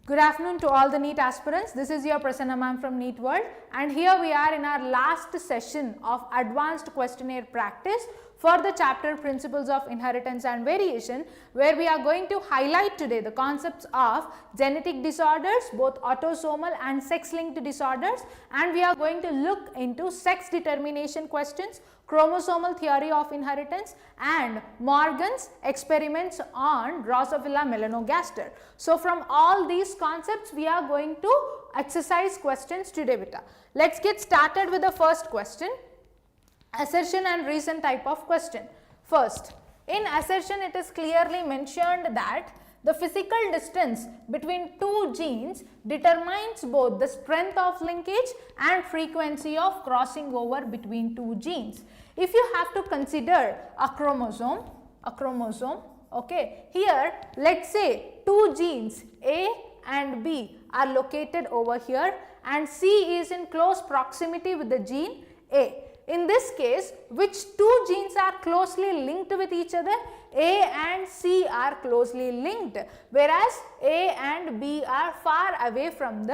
Good afternoon to all the NEET aspirants. This is your Prasanna Ma'am from NEET World, and here we are in our last session of Advanced Questionnaire practice for the chapter Principles of Inheritance and Variation, where we are going to highlight today the concepts of genetic disorders, both autosomal and sex-linked disorders, and we are going to look into sex determination questions, chromosomal theory of inheritance, and Morgan's experiments on Drosophila melanogaster. So from all these concepts we are going to exercise questions today, beta. Let's get started with the first question. Assertion and reason type of question. First, in assertion it is clearly mentioned that the physical distance between two genes determines both the strength of linkage and frequency of crossing over between two genes. If you have to consider a chromosome, okay, here let's say two genes A and B are located over here and C is in close proximity with the gene A. In this case, which two genes are closely linked with each other? A and C are closely linked, whereas A and B are far away from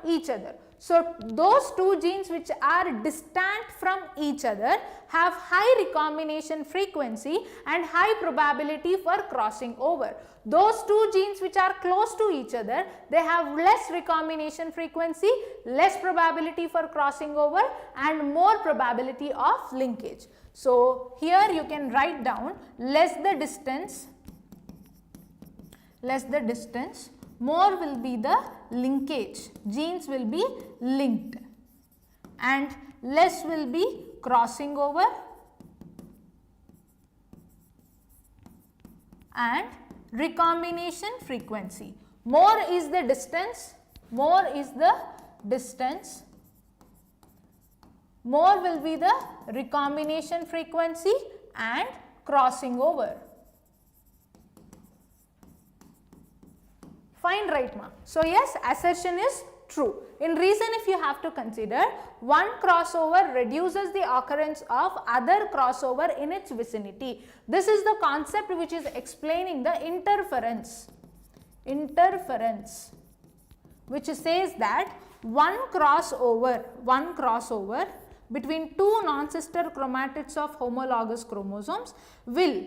each other. So those two genes which are distant from each other have high recombination frequency and high probability for crossing over. Those two genes which are close to each other, they have less recombination frequency, less probability for crossing over, and more probability of linkage. So here you can write down less the distance, more will be the linkage, genes will be linked, and less will be crossing over, and recombination frequency. More is the distance, more will be the recombination frequency and crossing over. Fine, right, ma? So yes, assertion is true. In reason, if you have to consider, one crossover reduces the occurrence of other crossover in its vicinity. This is the concept which is explaining the interference, which says that one crossover between two non-sister chromatids of homologous chromosomes will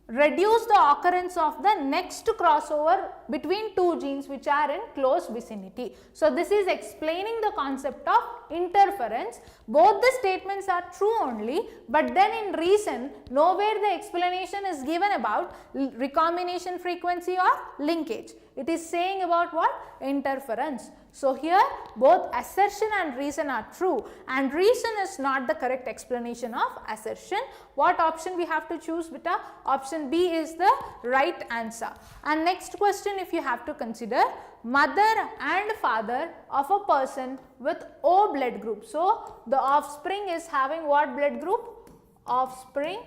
reduce the occurrence of the next crossover between two genes which are in close vicinity. So this is explaining the concept of interference. Both the statements are true only, but then in reason nowhere the explanation is given about recombination frequency or linkage. It is saying about what? Interference. So here both assertion and reason are true, and reason is not the correct explanation of assertion. What option we have to choose, beta? Option B is the right answer. And next question, if you have to consider, mother and father of a person with O blood group. So the offspring is having what blood group? Offspring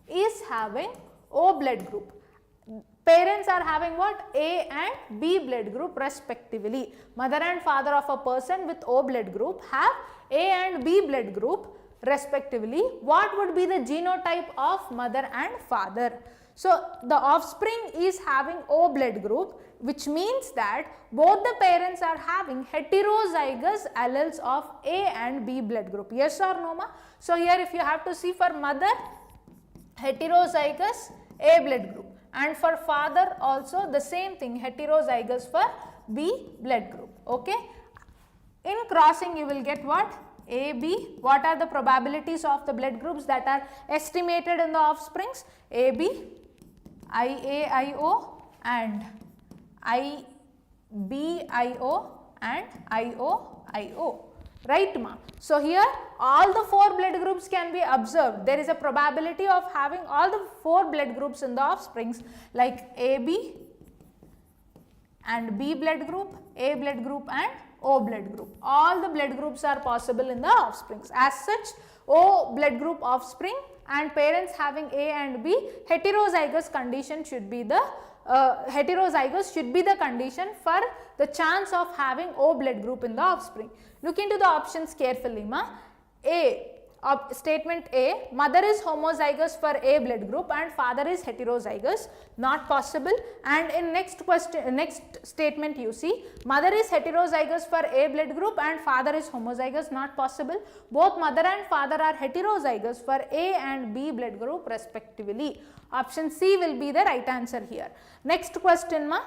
is having O blood group. Parents are having what? A and B blood group respectively. Mother and father of a person with O blood group have A and B blood group respectively. What would be the genotype of mother and father? So the offspring is having O blood group, which means that both the parents are having heterozygous alleles of A and B blood group. Yes or no, ma? So here if you have to see, for mother, heterozygous A blood group, and for father also the same thing, heterozygous for B blood group. Okay. In crossing you will get what? AB. What are the probabilities of the blood groups that are estimated in the offsprings? AB, IAIO, and IBIO, and IOIO. Right, ma? So here all the four blood groups can be observed. There is a probability of having all the four blood groups in the offsprings, like AB and B blood group, A blood group, and O blood group. All the blood groups are possible in the offsprings. As such, O blood group offspring and parents having A and B, heterozygous condition should be the heterozygous should be the condition for the chance of having O blood group in the offspring. Look into the options carefully, ma. A, Statement A, mother is homozygous for A blood group and father is heterozygous, not possible. And in next statement you see, mother is heterozygous for A blood group and father is homozygous, not possible. Both mother and father are heterozygous for A and B blood group respectively. Option C will be the right answer here. Next question ma.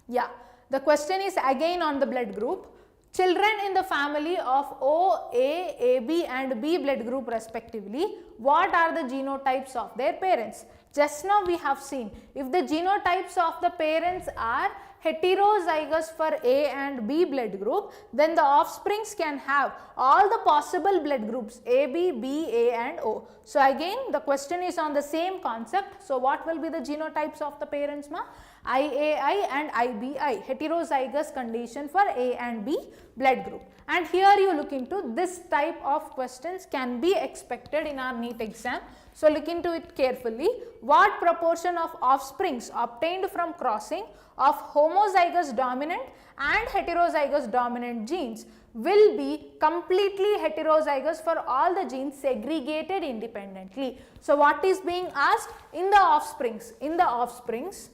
Yeah, the question is again on the blood group. Children in the family of O, A, AB and B blood group respectively, what are the genotypes of their parents? Just now we have seen, if the genotypes of the parents are heterozygous for A and B blood group, then the offsprings can have all the possible blood groups AB, B, A and O. So again the question is on the same concept. So what will be the genotypes of the parents ma? IAI and IBI, heterozygous condition for A and B blood group. And here you look into this type of questions can be expected in our NEET exam. So look into it carefully. What proportion of offsprings obtained from crossing of homozygous dominant and heterozygous dominant genes will be completely heterozygous for all the genes segregated independently? So what is being asked? In the offsprings,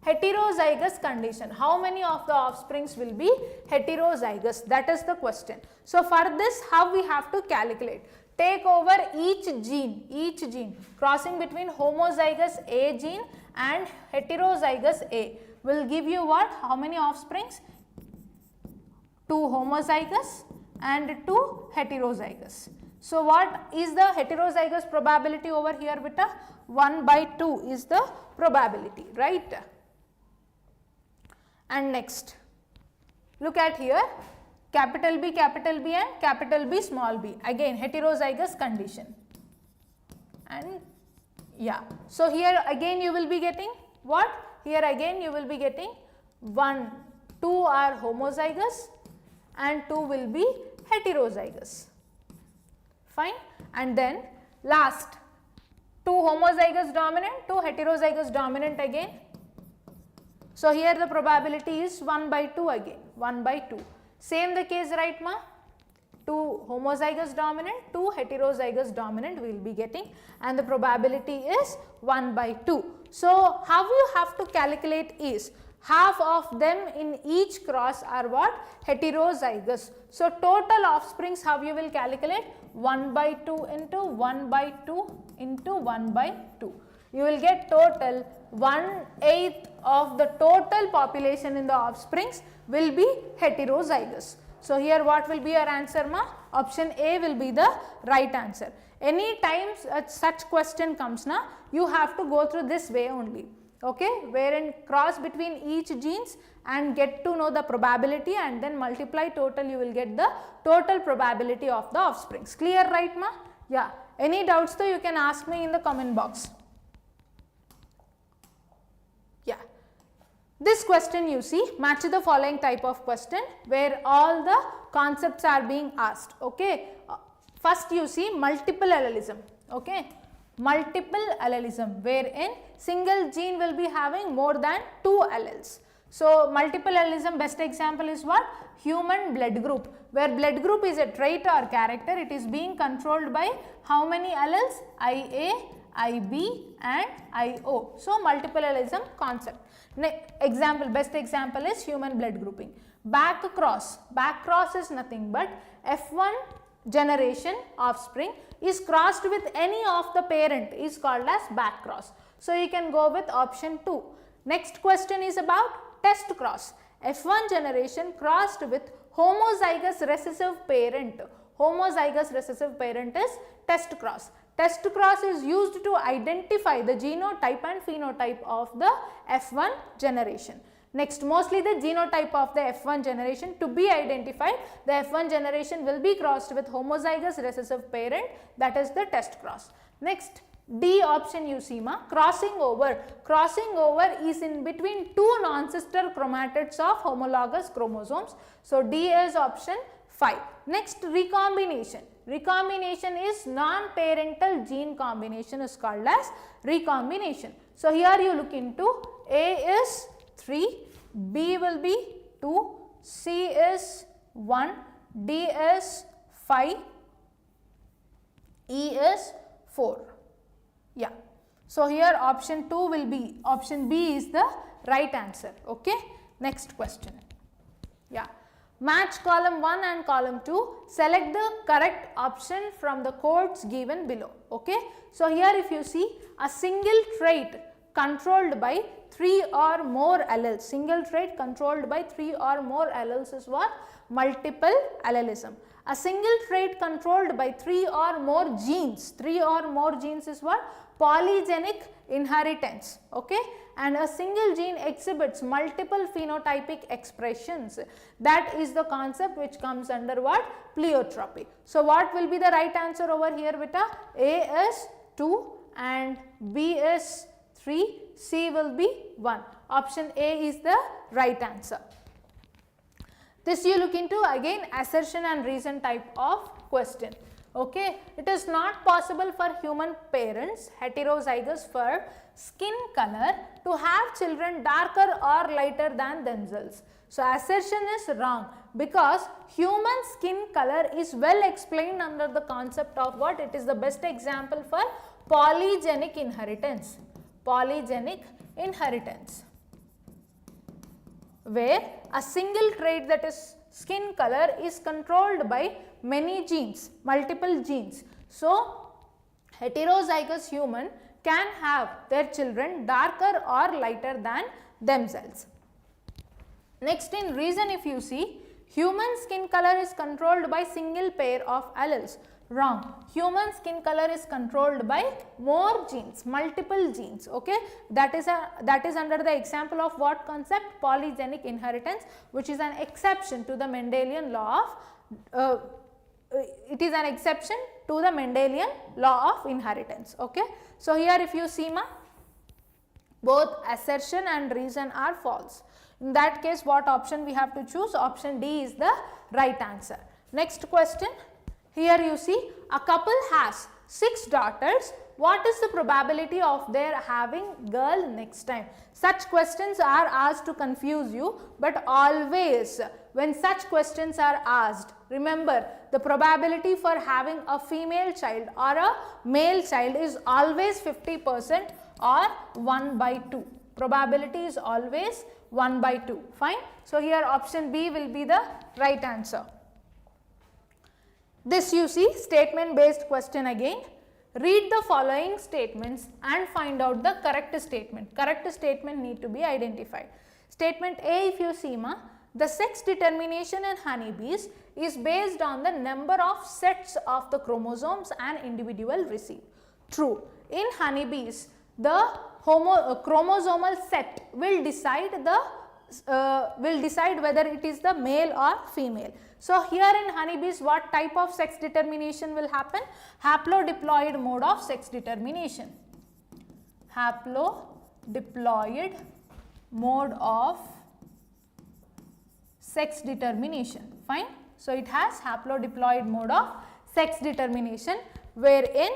heterozygous condition, how many of the offsprings will be heterozygous? That is the question. So for this, how we have to calculate? Take over each gene crossing between homozygous A gene and heterozygous A will give you what? How many offsprings? 2 homozygous and 2 heterozygous. So what is the heterozygous probability over here beta? 1/2 is the probability, right? And next, look at here, capital B and capital B small b, again heterozygous condition. And yeah, so here again you will be getting what? Here again you will be getting 1, 2 are homozygous and 2 will be heterozygous, fine. And then last, 2 homozygous dominant, 2 heterozygous dominant again. So here the probability is 1/2 again, 1/2. Same the case, right ma? 2 homozygous dominant, 2 heterozygous dominant we will be getting, and the probability is 1/2. So how you have to calculate is, half of them in each cross are what? Heterozygous. So total offsprings, how you will calculate? 1/2 into 1/2 into 1/2. You will get total 1/8 of the total population in the offsprings will be heterozygous. So here what will be your answer ma? Option A will be the right answer. Any times such question comes na, you have to go through this way only, okay, wherein cross between each genes and get to know the probability and then multiply total, you will get the total probability of the offsprings. Clear, right ma? Yeah. Any doubts though, you can ask me in the comment box. Yeah. This question you see, match the following type of question where all the concepts are being asked, okay. First you see multiple allelism, okay. Multiple allelism wherein single gene will be having more than 2 alleles. So multiple allelism, best example is what? Human blood group, where blood group is a trait or character, it is being controlled by how many alleles? IA, IB and IO. So multiple allelism concept. Example, best example is human blood grouping. Back cross is nothing but F1 generation offspring is crossed with any of the parent is called as back cross. So you can go with option 2. Next question is about test cross. F1 generation crossed with homozygous recessive parent. Homozygous recessive parent is test cross. Test cross is used to identify the genotype and phenotype of the F1 generation. Next, mostly the genotype of the F1 generation to be identified, the F1 generation will be crossed with homozygous recessive parent, that is the test cross. Next, D option you see ma, crossing over. Crossing over is in between 2 non-sister chromatids of homologous chromosomes. So D is option 5. Next, recombination. Recombination is non-parental gene combination is called as recombination. So here you look into A is 3, B will be 2, C is 1, D is 5, E is 4. Yeah. So here option 2 will be, option B is the right answer. Okay. Next question. Yeah. Match column 1 and column 2. Select the correct option from the codes given below. Okay. So here if you see a single trait controlled by 3 or more alleles. Single trait controlled by 3 or more alleles is what? Multiple allelism. A single trait controlled by 3 or more genes. 3 or more genes is what? Polygenic inheritance. Okay. And a single gene exhibits multiple phenotypic expressions. That is the concept which comes under what? Pleiotropy. So what will be the right answer over here, beta? A is 2 and B is 3, C will be 1. Option A is the right answer. This you look into again assertion and reason type of question. Okay, it is not possible for human parents heterozygous for skin color to have children darker or lighter than themselves. So assertion is wrong because human skin color is well explained under the concept of what? It is the best example for polygenic inheritance. Polygenic inheritance, where a single trait, that is skin color, is controlled by many genes, multiple genes. So heterozygous human can have their children darker or lighter than themselves. Next in reason, if you see, human skin color is controlled by single pair of alleles. Wrong. Human skin color is controlled by more genes, multiple genes. Okay, that is under the example of what concept? Polygenic inheritance, which is an exception to the Mendelian law of it is an exception to the Mendelian law of inheritance. Okay. So here if you see, both assertion and reason are false. In that case, what option we have to choose? Option D is the right answer. Next question. Here you see a couple has 6 daughters. What is the probability of their having girl next time? Such questions are asked to confuse you, but always when such questions are asked, remember the probability for having a female child or a male child is always 50% or 1 by 2. Probability is always 1 by 2. Fine. So here option B will be the right answer. This you see statement based question again. Read the following statements and find out the correct statement. Correct statement need to be identified. Statement A, if you see, the sex determination in honeybees is based on the number of sets of the chromosomes an individual receive. True. In honeybees, the chromosomal set will decide whether it is the male or female. So here in honeybees, what type of sex determination will happen? Haplodiploid mode of sex determination. Haplodiploid mode of sex determination. Fine. So it has haplodiploid mode of sex determination, wherein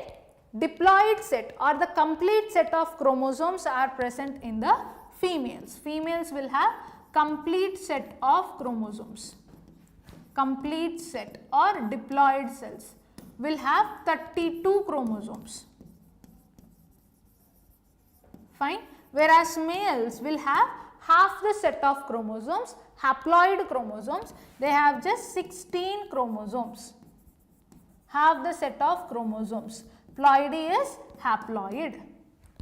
diploid set or the complete set of chromosomes are present in the females. Females will have complete set of chromosomes. Complete set or diploid cells will have 32 chromosomes. Fine. Whereas males will have half the set of chromosomes, haploid chromosomes, they have just 16 chromosomes. Half the set of chromosomes. Ploidy is haploid.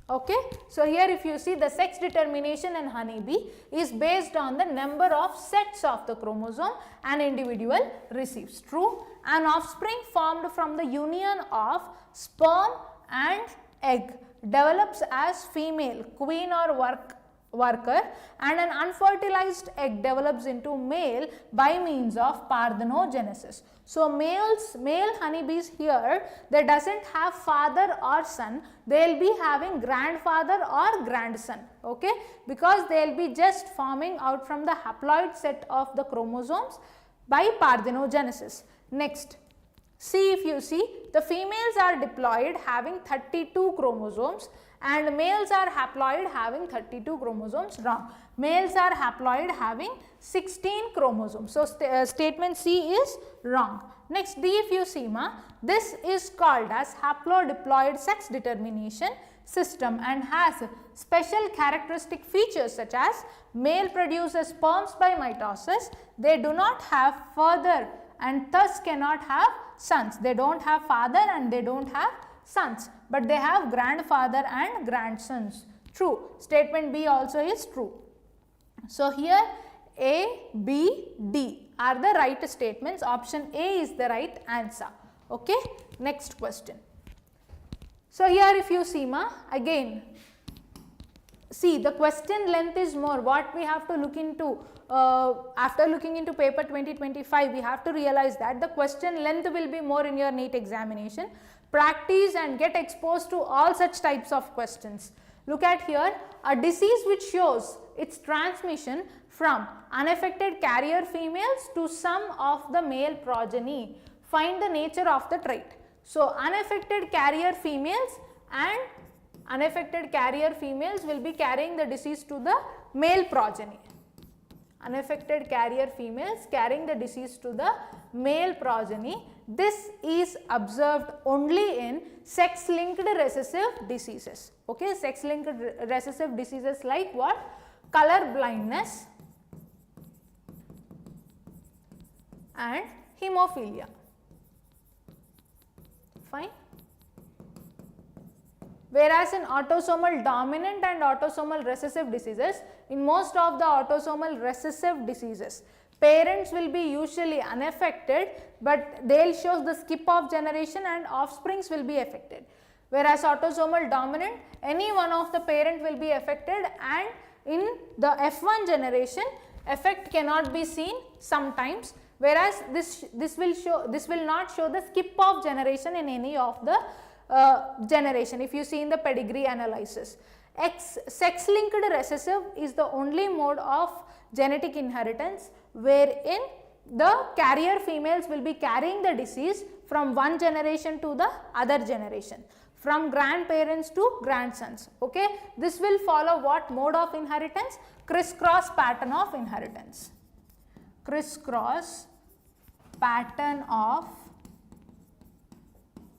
Okay. So here if you see, the sex determination in honeybee is based on the number of sets of the chromosome an individual receives. True. An offspring formed from the union of sperm and egg develops as female, queen or worker, and an unfertilized egg develops into male by means of parthenogenesis. So male honeybees here, they doesn't have father or son, they will be having grandfather or grandson, okay, because they will be just forming out from the haploid set of the chromosomes by parthenogenesis. Next, see, if you see, the females are diploid having 32 chromosomes and males are haploid having 32 chromosomes. Wrong. Males are haploid having 16 chromosomes. So, statement C is wrong. Next, D if you see ma, this is called as haplodiploid sex determination system and has special characteristic features such as male produces sperms by mitosis, they do not have father and thus cannot have sons. They do not have father and they do not have sons, but they have grandfather and grandsons. True. Statement B also is true. So, here A, B, D are the right statements. Option A is the right answer. Okay. Next question. So, here if you see ma, again see the question length is more. What we have to look into after looking into paper 2025, we have to realize that the question length will be more in your NEET examination. Practice and get exposed to all such types of questions. Look at here, a disease which shows its transmission from unaffected carrier females to some of the male progeny. Find the nature of the trait. So, unaffected carrier females and unaffected carrier females will be carrying the disease to the male progeny. Unaffected carrier females carrying the disease to the male progeny. This is observed only in sex-linked recessive diseases. Okay, sex-linked recessive diseases like what? Color blindness and hemophilia. Fine. Whereas in autosomal dominant and autosomal recessive diseases, in most of the autosomal recessive diseases, parents will be usually unaffected, but they will show the skip of generation and offsprings will be affected. Whereas autosomal dominant, any one of the parent will be affected, and in the F1 generation, effect cannot be seen sometimes. Whereas this will not show the skip of generation in any of the generation if you see in the pedigree analysis. Sex-linked recessive is the only mode of genetic inheritance wherein the carrier females will be carrying the disease from one generation to the other generation, from grandparents to grandsons. Okay, this will follow what mode of inheritance? Crisscross pattern of inheritance. Crisscross pattern of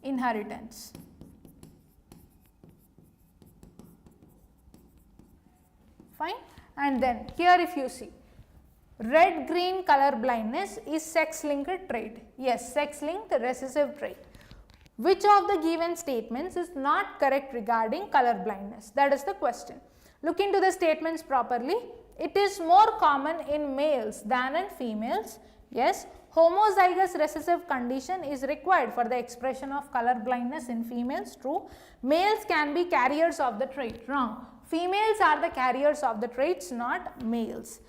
inheritance. Fine. And then here if you see, red green color blindness is sex linked trait. Yes, sex linked recessive trait. Which of the given statements is not correct regarding color blindness? That is the question. Look into the statements properly. It is more common in males than in females. Yes. Homozygous recessive condition is required for the expression of color blindness in females. True. Males can be carriers of the trait. Wrong. Females are the carriers of the traits, not males.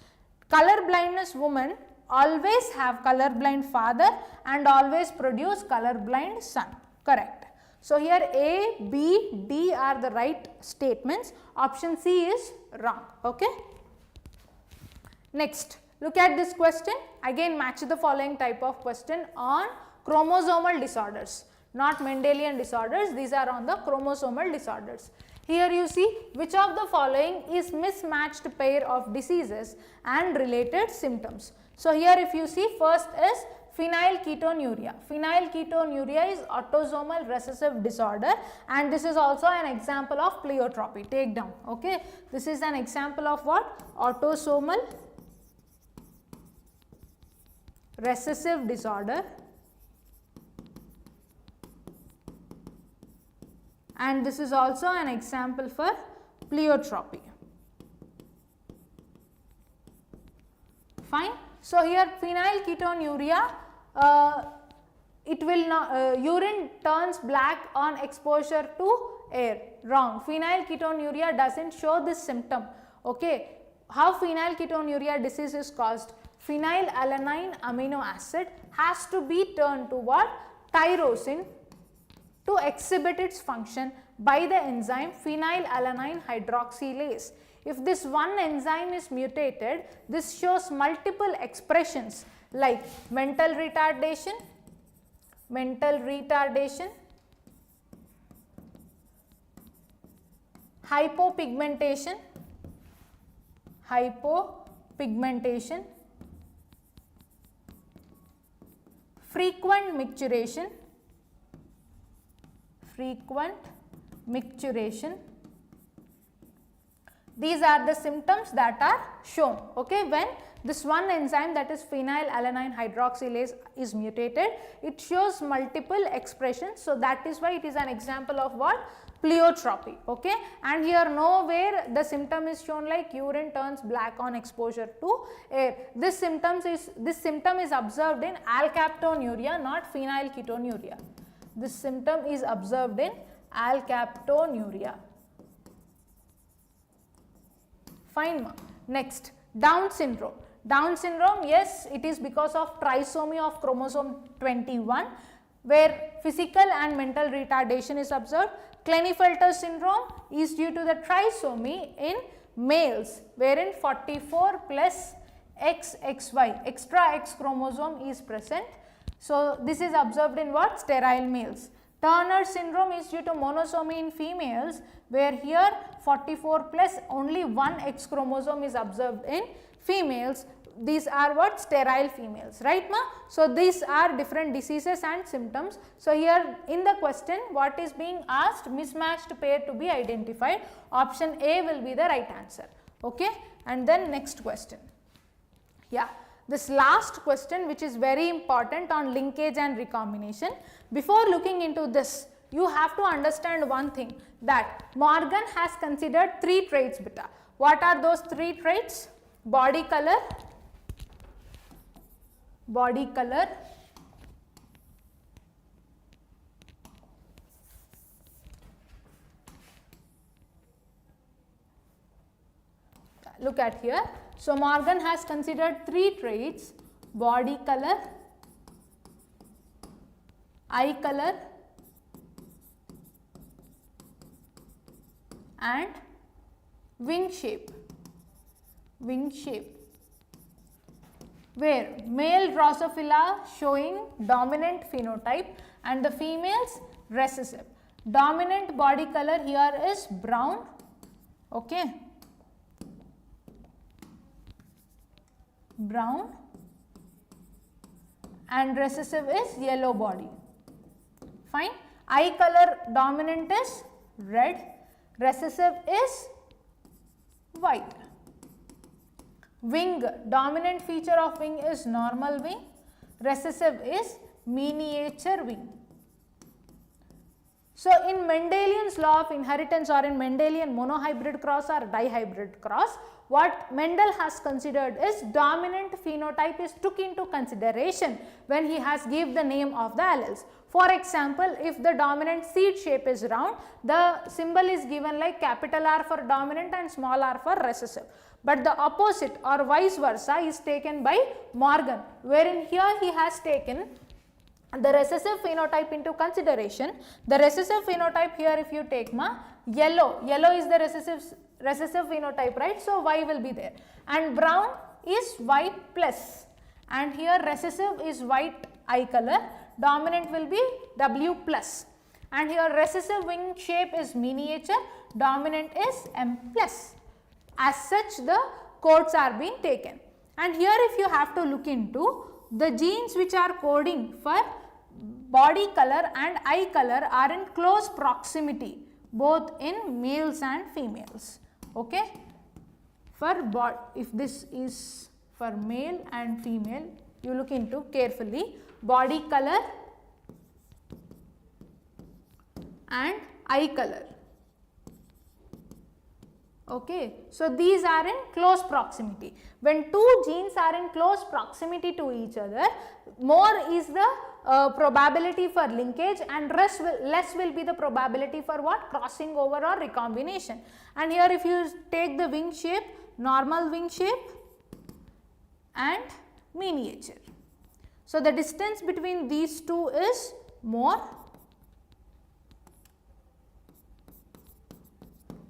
Color blindness women always have color blind father and always produce color blind son. Correct. So, here A, B, D are the right statements. Option C is wrong. Okay. Next, look at this question. Again, match the following type of question on chromosomal disorders, not Mendelian disorders. These are on the chromosomal disorders. Here you see which of the following is mismatched pair of diseases and related symptoms. So, here if you see, first is phenylketonuria. Phenylketonuria is autosomal recessive disorder, and this is also an example of pleiotropy. Take down. Okay. This is an example of what? Autosomal recessive disorder, and this is also an example for pleiotropy. Fine. So, here phenylketonuria, it will not, urine turns black on exposure to air. Wrong. Phenylketonuria does not show this symptom. Okay. How phenylketonuria disease is caused? Phenylalanine amino acid has to be turned to what? Tyrosine to exhibit its function by the enzyme phenylalanine hydroxylase. If this one enzyme is mutated, this shows multiple expressions like mental retardation, hypopigmentation, hypopigmentation, frequent micturition, frequent micturition. These are the symptoms that are shown, okay, when this one enzyme, that is phenylalanine hydroxylase, is mutated. It shows multiple expressions, so that is why it is an example of what? Pleiotropy, okay. And here nowhere the symptom is shown like urine turns black on exposure to air. This symptom is observed in alkaptonuria, not phenylketonuria. This symptom is observed in alkaptonuria. Fine. Next, Down syndrome. Down syndrome, yes, it is because of trisomy of chromosome 21, where physical and mental retardation is observed. Klinefelter syndrome is due to the trisomy in males, wherein 44 plus XXY, extra X chromosome is present. So, this is observed in what? Sterile males. Turner syndrome is due to monosomy in females, where here 44 plus only one X chromosome is observed in females. These are what? Sterile females, right ma? So, these are different diseases and symptoms. So, here in the question what is being asked? Mismatched pair to be identified. Option A will be the right answer, okay. And then next question. Yeah. This last question, which is very important, on linkage and recombination. Before looking into this, you have to understand one thing, that Morgan has considered 3 traits beta. What are those 3 traits? Body color, look at here. So, Morgan has considered 3 traits: body color, eye color and wing shape. Where male Drosophila showing dominant phenotype and the females recessive. Dominant body color here is brown, okay, brown, and recessive is yellow body. Fine. Eye color dominant is red, recessive is white. Wing, dominant feature of wing is normal wing, recessive is miniature wing. So, in Mendelian's law of inheritance, or in Mendelian monohybrid cross or dihybrid cross, what Mendel has considered is dominant phenotype is took into consideration when he has give the name of the alleles. For example, if the dominant seed shape is round, the symbol is given like capital R for dominant and small r for recessive. But the opposite or vice versa is taken by Morgan, wherein here he has taken the recessive phenotype into consideration. The recessive phenotype here, if you take yellow is the recessive phenotype, right? So, Y will be there, and brown is white plus, and here recessive is white eye color, dominant will be W plus, and here recessive wing shape is miniature, dominant is M plus. As such, the codes are being taken. And here if you have to look into the genes which are coding for body color and eye color are in close proximity, both in males and females, okay. If this is for male and female, you look into carefully body color and eye color, okay. So, these are in close proximity. When 2 genes are in close proximity to each other, more is the probability for linkage, and less will be the probability for what? Crossing over or recombination. And here if you take the wing shape, normal wing shape and miniature. So, the distance between these two is more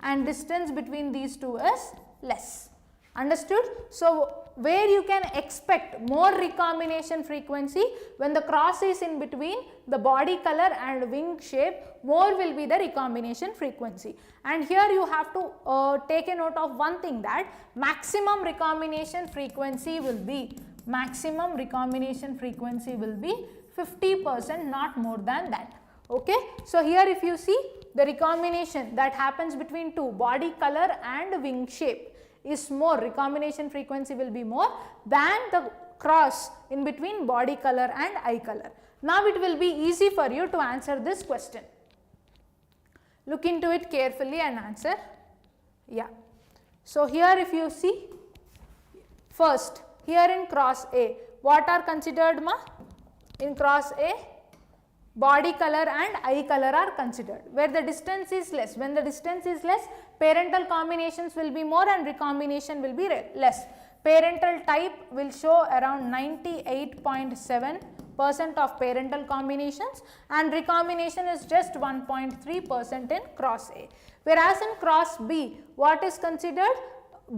and distance between these two is less. Understood? So, where you can expect more recombination frequency, when the cross is in between the body color and wing shape, more will be the recombination frequency. And here you have to take a note of one thing, that maximum recombination frequency will be 50%, not more than that. Okay. So here if you see, the recombination that happens between two, body color and wing shape, is more, recombination frequency will be more than the cross in between body color and eye color. Now it will be easy for you to answer this question. Look into it carefully and answer. Yeah. So here if you see, first here in cross A, what are considered, ma? In cross A, body color and eye color are considered, where the distance is less. When the distance is less, parental combinations will be more and recombination will be less. Parental type will show around 98.7% of parental combinations, and recombination is just 1.3% in cross A. Whereas in cross B, what is considered?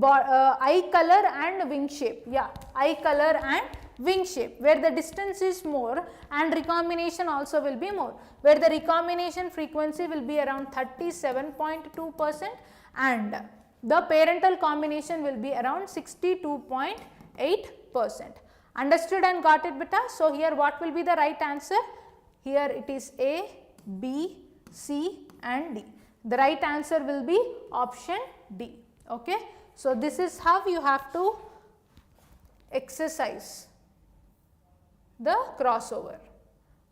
Eye color and wing shape. Yeah, eye color and wing shape, where the distance is more and recombination also will be more, where the recombination frequency will be around 37.2% and the parental combination will be around 62.8%. Understood and got it, beta? So here what will be the right answer? Here it is A, B, C and D. The right answer will be option D. Okay. So this is how you have to exercise the crossover,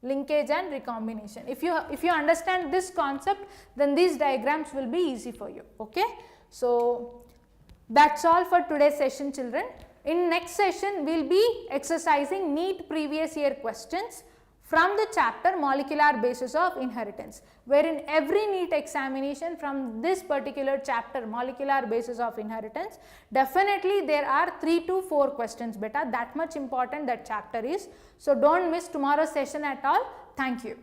linkage and recombination. If you understand this concept, then these diagrams will be easy for you. Okay. So that's all for today's session, children. In next session, we will be exercising NEET previous year questions from the chapter molecular basis of inheritance, wherein every NEET examination from this particular chapter, molecular basis of inheritance, definitely there are 3 to 4 questions, beta. That much important that chapter is. So don't miss tomorrow's session at all. Thank you.